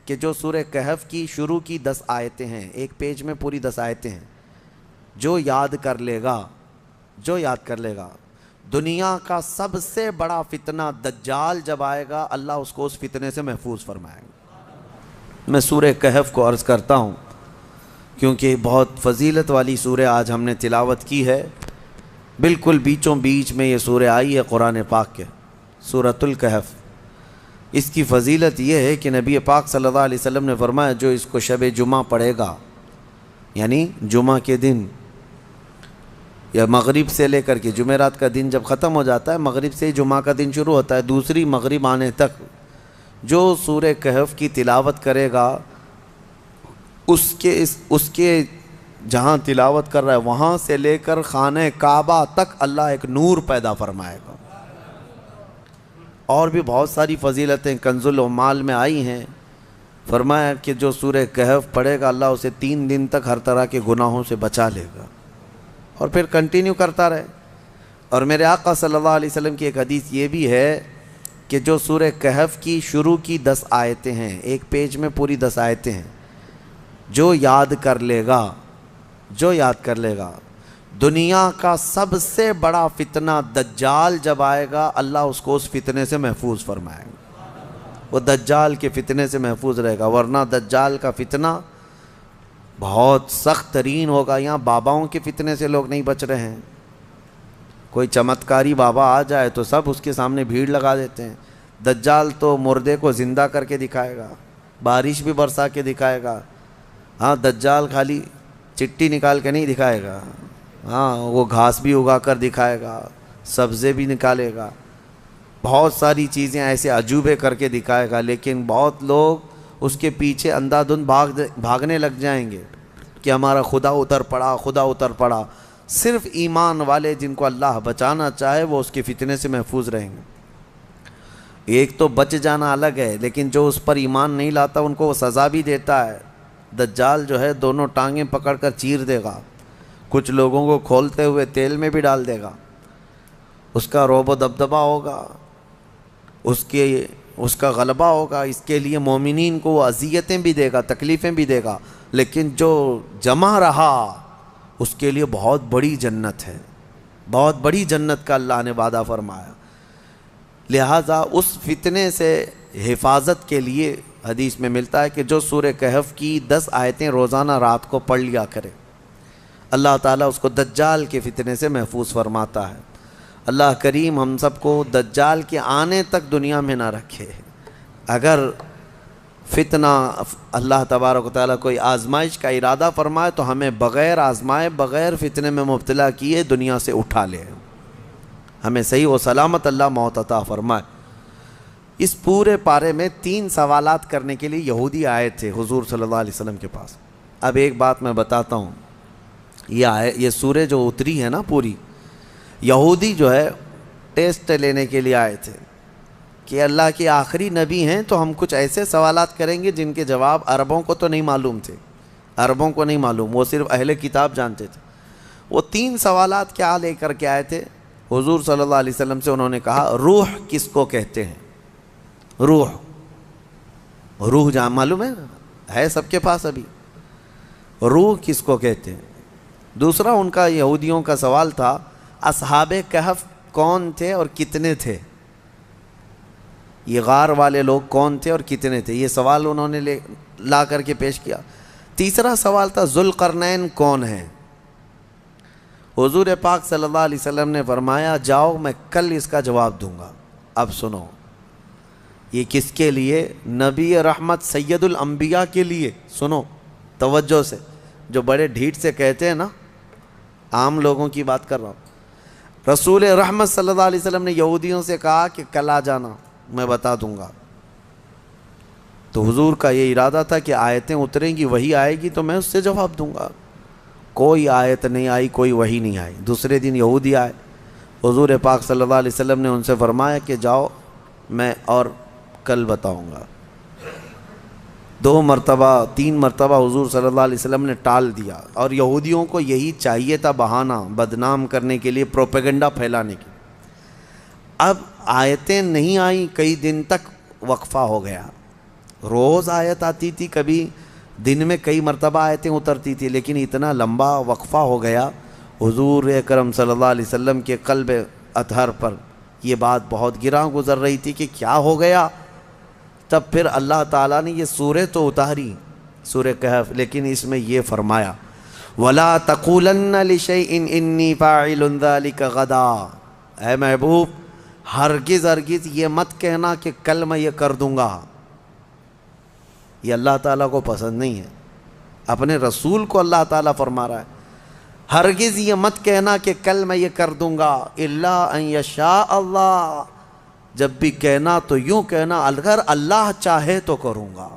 کہ جو سورہ کہف کی شروع کی 10 آیتیں ہیں، ایک پیج میں پوری 10 آیتیں ہیں، جو یاد کر لے گا دنیا کا سب سے بڑا فتنہ دجال جب آئے گا، اللہ اس کو اس فتنے سے محفوظ فرمائے گا۔ میں سورہ کہف کو عرض کرتا ہوں کیونکہ بہت فضیلت والی سورہ آج ہم نے تلاوت کی ہے، بالکل بیچوں بیچ میں یہ سورہ آئی ہے قرآن پاک کے، سورۃ الکہف۔ اس کی فضیلت یہ ہے کہ نبی پاک صلی اللہ علیہ وسلم نے فرمایا جو اس کو شب جمعہ پڑھے گا، یعنی جمعہ کے دن یا مغرب سے لے کر کے جمعرات کا دن جب ختم ہو جاتا ہے، مغرب سے ہی جمعہ کا دن شروع ہوتا ہے، دوسری مغرب آنے تک جو سورہ کہف کی تلاوت کرے گا، اس کے جہاں تلاوت کر رہا ہے وہاں سے لے کر خانہ کعبہ تک اللہ ایک نور پیدا فرمائے گا۔ اور بھی بہت ساری فضیلتیں کنز العمال میں آئی ہیں، فرمایا کہ جو سورہ کہف پڑھے گا اللہ اسے 3 دن تک ہر طرح کے گناہوں سے بچا لے گا، اور پھر کنٹینیو کرتا رہے۔ اور میرے آقا صلی اللہ علیہ وسلم کی ایک حدیث یہ بھی ہے کہ جو سورہ کہف کی شروع کی 10 آیتیں ہیں، ایک پیج میں پوری 10 آیتیں ہیں، جو یاد کر لے گا دنیا کا سب سے بڑا فتنہ دجال جب آئے گا، اللہ اس کو اس فتنے سے محفوظ فرمائے گا۔ وہ دجال کے فتنے سے محفوظ رہے گا، ورنہ دجال کا فتنہ بہت سخت ترین ہوگا۔ یہاں باباؤں کے فتنے سے لوگ نہیں بچ رہے ہیں، کوئی چمتکاری بابا آ جائے تو سب اس کے سامنے بھیڑ لگا دیتے ہیں۔ دجال تو مردے کو زندہ کر کے دکھائے گا، بارش بھی برسا کے دکھائے گا۔ ہاں، دجال خالی چٹی نکال کے نہیں دکھائے گا، ہاں وہ گھاس بھی اگا کر دکھائے گا، سبزے بھی نکالے گا، بہت ساری چیزیں ایسے عجوبے کر کے دکھائے گا، لیکن بہت لوگ اس کے پیچھے اندھا دھند بھاگنے لگ جائیں گے کہ ہمارا خدا اتر پڑا۔ صرف ایمان والے جن کو اللہ بچانا چاہے وہ اس کے فتنے سے محفوظ رہیں گے۔ ایک تو بچ جانا الگ ہے، لیکن جو اس پر ایمان نہیں لاتا ان کو وہ سزا بھی دیتا ہے۔ دجال جو ہے دونوں ٹانگیں پکڑ کر چیر دے گا، کچھ لوگوں کو کھولتے ہوئے تیل میں بھی ڈال دے گا، اس کا رعب و دبدبہ ہوگا، اس کا غلبہ ہوگا۔ اس کے لیے مومنین کو وہ اذیتیں بھی دے گا، تکلیفیں بھی دے گا، لیکن جو جمع رہا اس کے لیے بہت بڑی جنت ہے، بہت بڑی جنت کا اللہ نے وعدہ فرمایا۔ لہٰذا اس فتنے سے حفاظت کے لیے حدیث میں ملتا ہے کہ جو سورہ کہف کی 10 آیتیں روزانہ رات کو پڑھ لیا کرے، اللہ تعالیٰ اس کو دجال کے فتنے سے محفوظ فرماتا ہے۔ اللہ کریم ہم سب کو دجال کے آنے تک دنیا میں نہ رکھے۔ اگر فتنہ اللہ تبارک و تعالیٰ کوئی آزمائش کا ارادہ فرمائے تو ہمیں بغیر آزمائے، بغیر فتنے میں مبتلا کیے دنیا سے اٹھا لے، ہمیں صحیح و سلامت اللہ موت عطا فرمائے۔ اس پورے پارے میں 3 سوالات کرنے کے لیے یہودی آئے تھے حضور صلی اللہ علیہ وسلم کے پاس۔ اب ایک بات میں بتاتا ہوں، یہ سورہ جو اتری ہے نا پوری، یہودی جو ہے ٹیسٹ لینے کے لیے آئے تھے کہ اللہ کے آخری نبی ہیں تو ہم کچھ ایسے سوالات کریں گے جن کے جواب عربوں کو تو نہیں معلوم تھے، عربوں کو نہیں معلوم، وہ صرف اہل کتاب جانتے تھے۔ وہ 3 سوالات کیا لے کر کے آئے تھے حضور صلی اللہ علیہ وسلم سے؟ انہوں نے کہا روح کس کو کہتے ہیں؟ روح جہاں معلوم ہے سب کے پاس ابھی، روح کس کو کہتے ہیں؟ دوسرا ان کا یہودیوں کا سوال تھا اصحاب کہف کون تھے اور کتنے تھے؟ یہ غار والے لوگ کون تھے اور کتنے تھے؟ یہ سوال انہوں نے لا کر کے پیش کیا۔ تیسرا سوال تھا ذوالقرنین کون ہیں؟ حضور پاک صلی اللہ علیہ وسلم نے فرمایا جاؤ میں کل اس کا جواب دوں گا۔ اب سنو، یہ کس کے لیے؟ نبی رحمت سید الانبیاء کے لیے۔ سنو توجہ سے، جو بڑے ڈھیٹ سے کہتے ہیں نا، عام لوگوں کی بات کر رہا ہوں۔ رسول رحمت صلی اللہ علیہ وسلم نے یہودیوں سے کہا کہ کل آ جانا، میں بتا دوں گا۔ تو حضور کا یہ ارادہ تھا کہ آیتیں اتریں گی، وہی آئے گی تو میں اس سے جواب دوں گا۔ کوئی آیت نہیں آئی، کوئی وحی نہیں آئی۔ دوسرے دن یہودی آئے، حضور پاک صلی اللہ علیہ وسلم نے ان سے فرمایا کہ جاؤ میں اور کل بتاؤں گا۔ 2 مرتبہ 3 مرتبہ حضور صلی اللہ علیہ وسلم نے ٹال دیا، اور یہودیوں کو یہی چاہیے تھا، بہانہ بدنام کرنے کے لیے، پروپیگنڈا پھیلانے کے۔ اب آیتیں نہیں آئیں، کئی دن تک وقفہ ہو گیا۔ روز آیت آتی تھی، کبھی دن میں کئی مرتبہ آیتیں اترتی تھی، لیکن اتنا لمبا وقفہ ہو گیا حضور اکرم صلی اللہ علیہ وسلم کے قلب اطہر پر یہ بات بہت گراں گزر رہی تھی کہ کیا ہو گیا. تب پھر اللہ تعالیٰ نے یہ سورہ تو اتاری، سورہ کہف، لیکن اس میں یہ فرمایا وَلَا تَقُولَنَّ لِشَيْءٍ إِنِّي فَاعِلٌ ذَلِكَ غَدًا. اے محبوب ہرگز ہرگز یہ مت کہنا کہ کل میں یہ کر دوں گا. یہ اللہ تعالیٰ کو پسند نہیں ہے. اپنے رسول کو اللہ تعالیٰ فرما رہا ہے ہرگز یہ مت کہنا کہ کل میں یہ کر دوں گا، الا ان یشاء اللہ. جب بھی کہنا تو یوں کہنا اگر اللہ چاہے تو کروں گا.